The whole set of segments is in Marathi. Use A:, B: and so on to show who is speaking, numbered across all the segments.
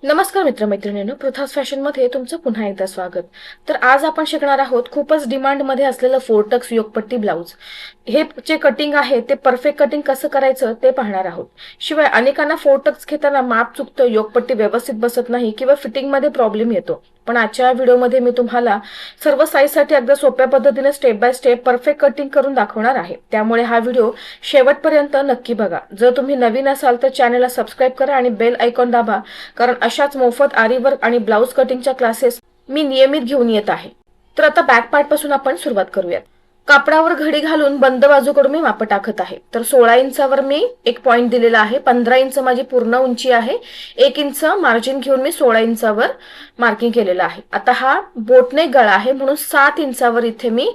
A: नमस्कार मित्रमैत्रिणींनो, पृथ्वीज फॅशन मध्ये तुमचं पुन्हा एकदा स्वागत। तर आज आपण शिकणार आहोत खूपच डिमांड मध्ये असलेलं फोरटक्स योगपट्टी ब्लाउज। हे जे कटिंग आहे ते परफेक्ट कटिंग कसं करायचं ते पाहणार आहोत। शिवाय अनेकांना फोरटक्स घेताना माप चुकतं, योगपट्टी व्यवस्थित बसत नाही किंवा फिटिंग मध्ये प्रॉब्लेम येतो। पण आजच्या व्हिडिओमध्ये मी तुम्हाला सर्व साईजसाठी अगदी सोप्या पद्धतीने step by step perfect cutting करून दाखवणार आहे। त्यामुळे हा व्हिडिओ शेवटपर्यंत नक्की बघा। जर तुम्ही नवीन असाल तर चॅनलला सबस्क्राइब करा आणि बेल आयकॉन दाबा, कारण अशाच मोफत आरी वर्क आणि ब्लाउज कटिंगच्या क्लासेस मी नियमित घेऊन येत आहे। तर आता बॅक पार्ट पासून आपण सुरुवात करूयात। कापडावर घडी घालून बंद बाजूकडून मी माप टाकत आहे। तर 16 इंचावर मी एक पॉइंट दिलेला आहे। 15 इंच माझी पूर्ण उंची आहे। 1 इंच मार्जिन घेऊन मी 16 इंचावर मार्किंग केलेलं आहे। आता हा बोटनेक गळा आहे म्हणून 7 इंचावर इथे मी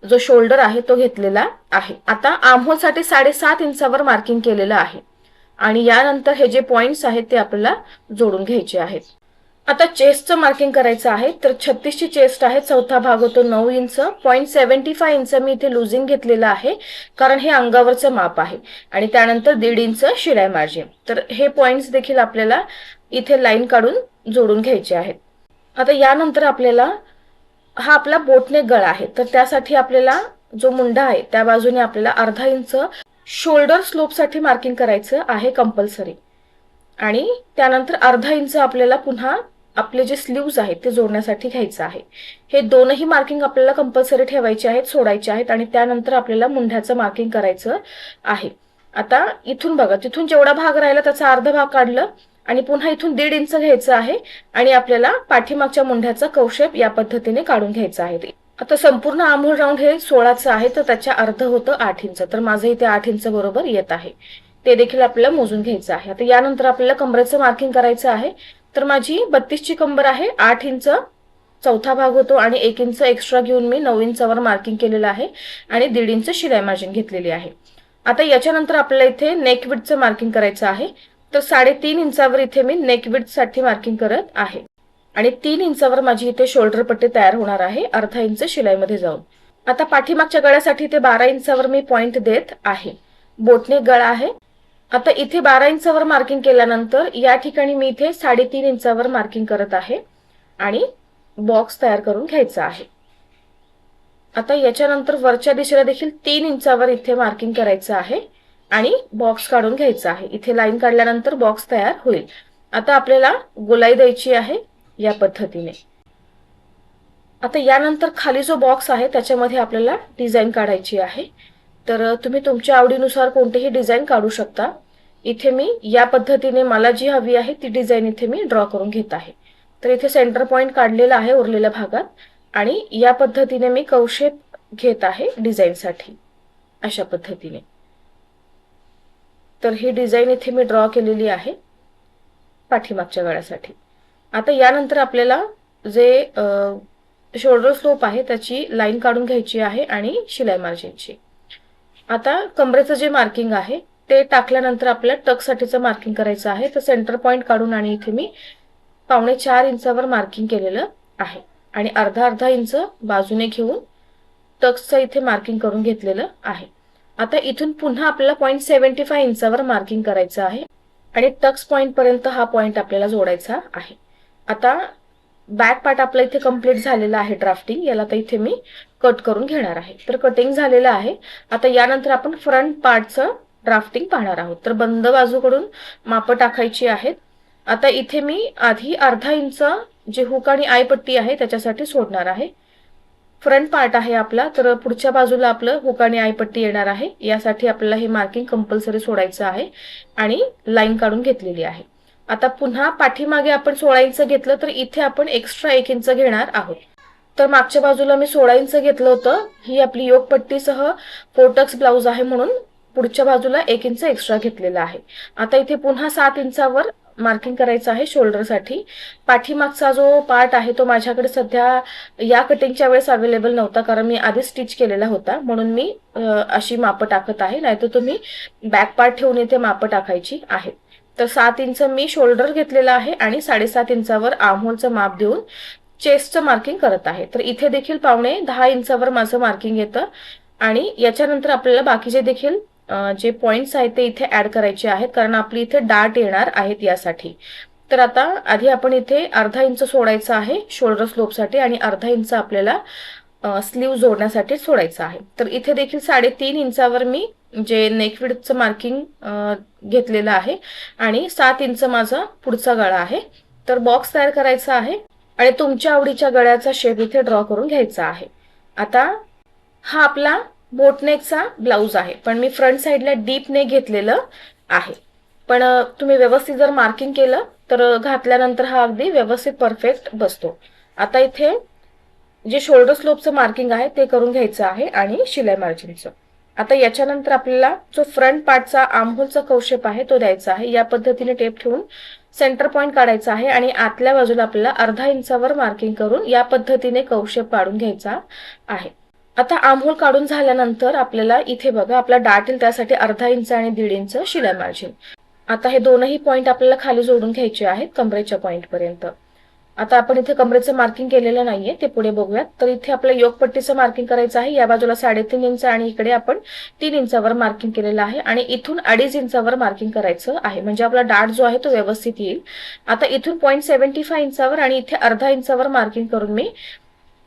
A: जो शोल्डर आहे तो घेतलेला आहे। आता आर्महोल साठी 7.5 इंचावर मार्किंग केलेलं आहे आणि यानंतर हे जे पॉइंट्स आहेत ते आपल्याला जोडून घ्यायचे आहेत। आता चेस्टचं मार्किंग करायचं आहे। तर 36 ची चेस्ट आहे, चौथा भाग होतो 9 इंच। 0.75 इंच मी इथे लूजिंग घेतलेलं आहे, कारण हे अंगावरचं माप आहे। आणि त्यानंतर 1.5 इंच शिलाई मार्जिन। तर हे पॉइंट्स देखील आपल्याला इथे लाईन काढून जोडून घ्यायचे आहेत। आता यानंतर आपल्याला हा आपला बोटनेक गळा आहे, तर त्यासाठी आपल्याला जो मुंडा आहे त्या बाजूने आपल्याला अर्धा इंच शोल्डर स्लोप साठी मार्किंग करायचं आहे कंपल्सरी। आणि त्यानंतर अर्धा इंच आपल्याला पुन्हा आपले जे स्लीव्ज आहेत ते जोडण्यासाठी घ्यायचं आहे। हे दोनही मार्किंग आपल्याला कंपल्सरी ठेवायचे आहेत, सोडायचे आहेत। आणि त्यानंतर आपल्याला मुंढ्याचं मार्किंग करायचं आहे। आता इथून बघा, तिथून जेवढा भाग राहिला त्याचा अर्धा भाग काढलं आणि पुन्हा इथून 1.5 इंच घ्यायचं आहे आणि आपल्याला पाठीमागच्या मुंढ्याचा कवशेप या पद्धतीने काढून घ्यायचा आहे। आता संपूर्ण आर्महोल राऊंड हे 16चं आहे, तर त्याच्या अर्ध होतं 8 इंच। तर माझं इथे 8 इंच बरोबर येत आहे, ते देखील आपल्याला मोजून घ्यायचं आहे। आता यानंतर आपल्याला कमरेचं मार्किंग करायचं आहे। तर माझी 32 ची कंबर आहे, 8 इंच चौथा भाग होतो आणि 1 इंच एक्स्ट्रा घेऊन मी 9 इंचावर मार्किंग केलेलं आहे आणि 1.5 इंच शिलाई मार्जिन घेतलेली आहे। आता याच्यानंतर आपल्याला इथे नेक विड्थचं मार्किंग करायचं आहे। तर 3.5 इंचावर इथे मी नेक विड्थ साठी मार्किंग करत आहे आणि 3 इंचावर माझी इथे शोल्डर पट्टी तयार होणार आहे, अर्धा इंच शिलाईमध्ये जाऊन। आता पाठीमागच्या गळ्यासाठी इथे 12 इंचावर मी पॉइंट देत आहे। बोटनेक गळा आहे। आता इथे 12 इंचावर मार्किंग केल्यानंतर या ठिकाणी मी इथे 3.5 इंचावर मार्किंग करत आहे आणि बॉक्स तयार करून घ्यायचा आहे। आता याच्यानंतर वरच्या दिशेला देखील 3 इंचावर इथे मार्किंग करायचं आहे आणि बॉक्स काढून घ्यायचा आहे। इथे लाईन काढल्यानंतर बॉक्स तयार होईल। आता आपल्याला गोलाई द्यायची आहे या पद्धतीने। आता यानंतर खाली जो बॉक्स आहे त्याच्यामध्ये आपल्याला डिझाइन काढायची आहे। तर तुम्ही तुमच्या आवडीनुसार कोणतेही डिझाइन काढू शकता। इथे मी या पद्धतीने मला जी हवी आहे ती डिझाइन इथे मी ड्रॉ करून घेत आहे। तर इथे सेंटर पॉइंट काढलेला आहे उरलेल्या भागात आणि या पद्धतीने मी कवशेप घेत आहे डिझाइन साठी, अशा पद्धतीने। तर ही डिझाइन इथे मी ड्रॉ केलेली आहे पाठीमागच्या गळ्यासाठी। आता यानंतर आपल्याला जे शोल्डर स्लोप आहे त्याची लाईन काढून घ्यायची आहे आणि शिलाई मार्जिनची। आता कमरेचं जे मार्किंग आहे ते टाकल्यानंतर आपल्याला टक साठीचं मार्किंग करायचं आहे। तर सेंटर पॉइंट काढून आणि इथे मी 4.25 इंचावर मार्किंग केलेलं आहे आणि अर्धा इंच बाजूने घेऊन टक्सचं इथे मार्किंग करून घेतलेलं आहे। आता इथून पुन्हा आपल्याला 0.75 इंचावर मार्किंग करायचं आहे आणि टक्स पॉइंट पर्यंत हा पॉइंट आपल्याला जोडायचा आहे। आता बॅक पार्ट आपला इथे कंप्लीट झालेला आहे ड्राफ्टिंग, याला तर इथे मी कट करून घेणार आहे। तर कटिंग झालेलं आहे। आता यानंतर आपण फ्रंट पार्टचं ड्राफ्टिंग पाहणार आहोत। तर बंद बाजूकडून माप टाकायची आहेत। आता इथे मी आधी अर्धा इंच जे हुक आणि आय पट्टी आहे त्याच्यासाठी सोडणार आहे। फ्रंट पार्ट आहे आपला, तर पुढच्या बाजूला आपलं हुक आणि आय पट्टी येणार आहे। यासाठी आपल्याला हे मार्किंग कंपल्सरी सोडायचं आहे आणि लाईन काढून घेतलेली आहे। आता पुन्हा पाठीमागे आपण 16 इंच घेतलं, तर इथे आपण एक्स्ट्रा 1 इंच घेणार आहोत। तर मागच्या बाजूला मी 16 इंच घेतलं होतं। ही आपली योगपट्टीसह फोरटक्स ब्लाउज आहे म्हणून पुढच्या बाजूला 1 इंच एक्स्ट्रा घेतलेला आहे। आता इथे पुन्हा 7 इंचावर मार्किंग करायचं आहे शोल्डर साठी। पाठीमागचा जो पार्ट आहे तो माझ्याकडे सध्या या कटिंगच्या वेळेस अवेलेबल नव्हता, कारण मी आधी स्टिच केलेला होता, म्हणून मी अशी माप टाकत आहे। नाहीतर तुम्ही बॅक पार्ट ठेवून इथे माप टाकायची आहे। तर 7 इंच मी शोल्डर घेतलेला आहे आणि 7.5 इंचावर आर्महोलचं माप देऊन चेस्टचं मार्किंग करत आहे। तर इथे देखील 9.5 इंचावर माझं मार्किंग येतं आणि याच्यानंतर आपल्याला बाकीचे देखील जे पॉइंट्स आहेत ते इथे ऍड करायचे आहेत, कारण आपली इथे डाट येणार आहेत यासाठी। तर आता आधी आपण इथे अर्धा इंच सोडायचं आहे शोल्डर स्लोपसाठी आणि अर्धा इंच आपल्याला स्लीव जोडण्यासाठी सोडायचं आहे. तर इथे देखील 3.5 इंचावर मी जे नेक विड्थचं मार्किंग घेतलेलं आहे आणि 7 इंच माझा पुढचा गळा आहे. तर बॉक्स तयार करायचा आहे आणि तुमच्या आवडीच्या गळ्याचा शेप इथे ड्रॉ करून घ्यायचा आहे. आता हा आपला बोटनेकचा ब्लाऊज आहे, पण मी फ्रंट साईडला डीप नेक घेतलेलं आहे. पण तुम्ही व्यवस्थित जर मार्किंग केलं तर घातल्यानंतर हा अगदी व्यवस्थित परफेक्ट बसतो. आता इथे जे शोल्डर स्लोपचं मार्किंग आहे ते करून घ्यायचं आहे आणि शिलाई मार्जिनचं. आता याच्यानंतर आपल्याला जो फ्रंट पार्टचा आर्महोलचा कौशेप आहे तो द्यायचा आहे. या पद्धतीने टेप ठेवून सेंटर पॉइंट काढायचा आहे आणि आतल्या बाजूला आपल्याला अर्धा इंचावर मार्किंग करून या पद्धतीने कौशेप काढून घ्यायचा आहे. आता आर्महोल काढून झाल्यानंतर आपल्याला इथे बघा आपला डाट येईल त्यासाठी अर्धा इंच आणि 1.5 इंच शिलाई मार्जिन. आता हे दोनही पॉइंट आपल्याला खाली जोडून घ्यायचे आहेत कमरेच्या पॉइंट पर्यंत. आता आपण इथे कमरेचं मार्किंग केलेलं नाहीये, ते पुढे बघूयात. तर इथे आपल्या योगपट्टीचं मार्किंग करायचं आहे. या बाजूला 3.5 इंच आणि इकडे आपण 3 इंचावर मार्किंग केलेलं आहे आणि इथून 2.5 इंचावर मार्किंग करायचं आहे, म्हणजे आपला डाट जो आहे तो व्यवस्थित येईल. आता इथून 0.75 इंचावर आणि इथे अर्धा इंचावर मार्किंग करून मी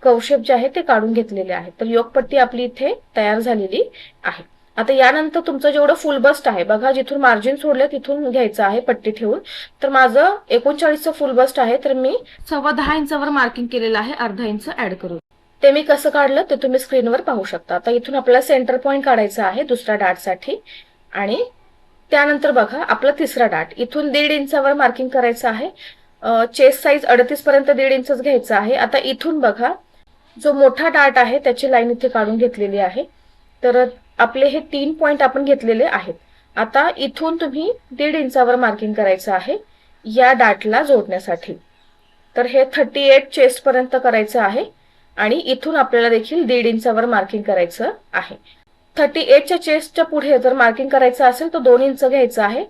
A: कौशेप जे आहे ते काढून घेतलेले आहे. तर योगपट्टी आपली इथे तयार झालेली आहे. आता यानंतर तुमचं जेवढं फुल बस्ट आहे बघा, जिथून मार्जिन सोडलं तिथून घ्यायचं आहे पट्टी ठेवून. तर माझं 39चं फुल बस्ट आहे, तर मी 10.25 इंचावर मार्किंग केलेलं आहे अर्धा इंच ऍड करून. ते मी कसं काढलं ते तुम्ही स्क्रीनवर पाहू शकता. आता इथून आपल्याला सेंटर पॉइंट काढायचा आहे दुसऱ्या डाटसाठी आणि त्यानंतर बघा आपला तिसरा डाट इथून 1.5 इंचावर मार्किंग करायचं आहे. चेस्ट साईज 38 पर्यंत 1.5 इंचच घ्यायचं आहे. आता इथून बघा जो मोठा डाट आहे त्याची लाईन इथे काढून घेतलेली आहे. तर आपले हे 3 पॉइंट आपण घेतलेले आहेत. आता इथून तुम्ही 1.5 इंचावर मार्किंग करायचं आहे या डाटला जोडण्यासाठी. तर हे 38 चेस्ट पर्यंत करायचं आहे आणि इथून आपल्याला देखील 1.5 इंचावर मार्किंग करायचं आहे. 38च्या चेस्टच्या पुढे जर मार्किंग करायचं असेल तर 2 इंच घ्यायचं आहे.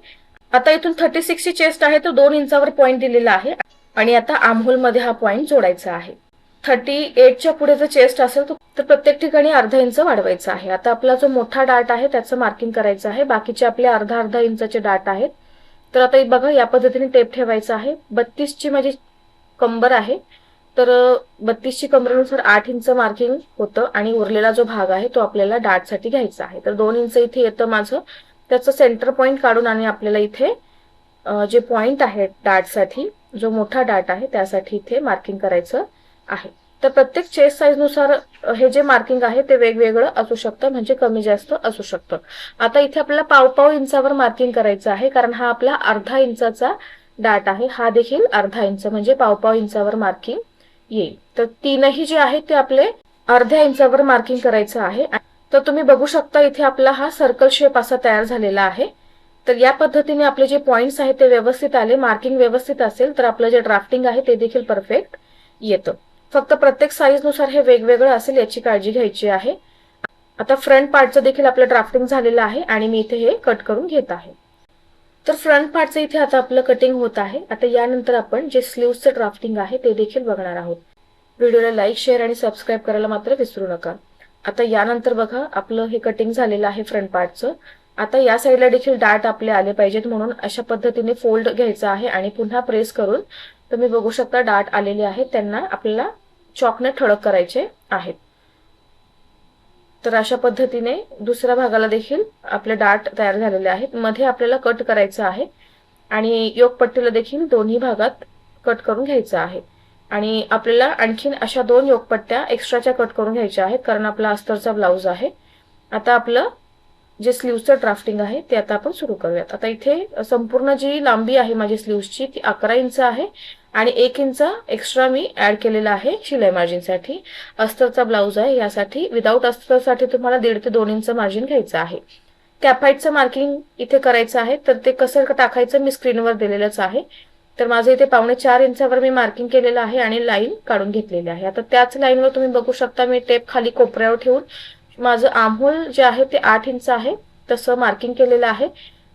A: आता इथून 36ची चेस्ट आहे तो 2 इंचावर पॉइंट दिलेला आहे आणि आता आर्महोल मध्ये हा पॉइंट जोडायचा आहे. 38च्या पुढे जर चेस्ट असेल तर प्रत्येक ठिकाणी अर्धा इंच वाढवायचा आहे. आता आपला जो मोठा डाट आहे त्याचं मार्किंग करायचं आहे. बाकीचे आपले अर्धा इंचाचे डाट आहेत. तर आता बघा या पद्धतीने टेप ठेवायचा आहे. 32ची माझी कंबर आहे, तर 32ची कंबरेनुसार 8 इंच मार्किंग होतं आणि उरलेला जो भाग आहे तो आपल्याला डाटसाठी घ्यायचा आहे. तर 2 इंच इथे येतं माझं. त्याचं सेंटर पॉइंट काढून आणि आपल्याला इथे जे पॉइंट आहे डाटसाठी, जो मोठा डाट आहे त्यासाठी इथे मार्किंग करायचं आहे. तर प्रत्येक चेस्ट साईज नुसार हे जे मार्किंग आहे ते वेगवेगळं असू शकतं, म्हणजे कमी जास्त असू शकतं. आता इथे आपल्याला 1.5 इंचावर मार्किंग करायचं आहे, कारण हा आपला अर्धा इंचाचा डाट आहे. हा देखील अर्धा इंच म्हणजे 1.5 इंचावर मार्किंग येईल. तर तीनही जे आहे ते आपले अर्ध्या इंचावर मार्किंग करायचं आहे. तर तुम्ही बघू शकता इथे आपला हा सर्कल शेप असा तयार झालेला आहे. तर या पद्धतीने आपले जे पॉइंट्स आहेत ते व्यवस्थित आले, मार्किंग व्यवस्थित असेल तर आपलं जे ड्राफ्टिंग आहे ते देखील परफेक्ट येतं. फक्त प्रत्येक साईज नुसार हे वेगवेगळं असेल याची काळजी घ्यायची आहे. आता फ्रंट पार्टचं देखील आपलं ड्राफ्टिंग झालेलं आहे आणि मी इथे हे कट करून घेत आहे. तर फ्रंट पार्टचं इथे आता आपलं कटिंग होत आहे. आता यानंतर आपण जे स्लीव्हचं ड्राफ्टिंग आहे ते देखील बघणार आहोत. व्हिडिओला लाईक, शेअर आणि सबस्क्राईब करायला मात्र विसरू नका. आता यानंतर बघा आपलं हे कटिंग झालेलं आहे फ्रंट पार्टचं. आता या साईडला देखील डाट आपले आले पाहिजेत, म्हणून अशा पद्धतीने फोल्ड घ्यायचा आहे आणि पुन्हा प्रेस करून तुम्ही बघू शकता डाट आलेले आहेत, त्यांना आपल्याला चॉकने ठळक करायचे आहेत. तर अशा पद्धतीने दुसऱ्या भागाला देखील आपले डाट तयार झालेले आहेत. मध्ये आपल्याला कट करायचं आहे आणि योगपट्टीला देखील दोन्ही भागात कट करून घ्यायचं आहे. आणि आपल्याला आणखीन अशा 2 योगपट्ट्या एक्स्ट्राच्या कट करून घ्यायच्या आहेत, कारण आपला अस्तरचा ब्लाऊज आहे. आता आपलं जे स्लीव्हचं ड्राफ्टिंग आहे ते आता आपण सुरू करूयात. आता इथे संपूर्ण जी लांबी आहे माझी स्लीव्हची ती 11 इंच आहे आणि 1 इंच एक्स्ट्रा मी ऍड केलेला आहे शिलाई मार्जिनसाठी. अस्तरचा ब्लाऊज आहे, यासाठी विदाऊट अस्तरसाठी तुम्हाला 1.5 ते 2 इंच मार्जिन घ्यायचं आहे. कॅफाईटचं मार्किंग इथे करायचं आहे, तर ते कसं टाकायचं मी स्क्रीनवर दिलेलंच आहे. तर माझं इथे 4.25 इंचावर मी मार्किंग केलेलं आहे आणि लाईन काढून घेतलेली आहे. आता त्याच लाईनवर तुम्ही बघू शकता मी टेप खाली कोपऱ्यावर ठेवून माझं आर्महोल जे आहे ते 8 इंच आहे तसं मार्किंग केलेलं आहे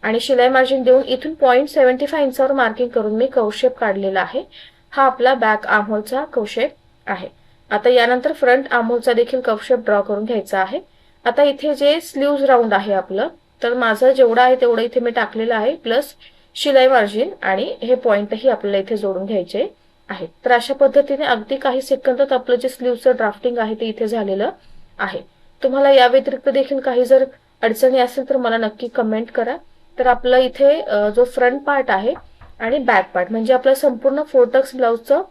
A: आणि शिलाई मार्जिन देऊन इथून 0.75 इंचावर मार्किंग करून मी कौशेप काढलेला आहे. हा आपला बॅक आर्महोलचा कौशेप आहे. आता यानंतर फ्रंट आर्महोलचा देखील कौशेप ड्रॉ करून घ्यायचा आहे. आता इथे जे स्लीव्ज राऊंड आहे आपलं, तर माझं जेवढं आहे तेवढं इथे मी टाकलेलं आहे, प्लस शिलाई मार्जिन आणि हे पॉइंटही आपल्याला इथे जोडून घ्यायचे आहेत. तर अशा पद्धतीने अगदी काही सेकंदात आपलं जे स्लीवचं ड्राफ्टिंग आहे ते इथे झालेलं आहे. तुम्हाला या व्यतिरिक्त देखील काही जर अडचणी असेल तर मला नक्की कमेंट करा. तर आपला इथे जो फ्रंट पार्ट आहे आणि बॅक पार्ट म्हणजे आपलं संपूर्ण फोर्टक्स ब्लाउजचं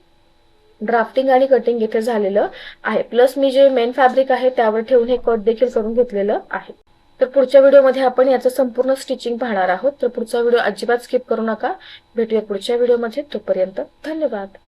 A: ड्राफ्टिंग आणि कटिंग इथे झालेलं आहे. प्लस मी जे मेन फॅब्रिक आहे त्यावर ठेवून हे कट देखील करून घेतलेलं आहे. तर पुढच्या व्हिडिओमध्ये आपण याचं संपूर्ण स्टिचिंग पाहणार आहोत. तर पुढचा व्हिडिओ अजिबात स्किप करू नका. भेटूया पुढच्या व्हिडिओमध्ये. तोपर्यंत धन्यवाद.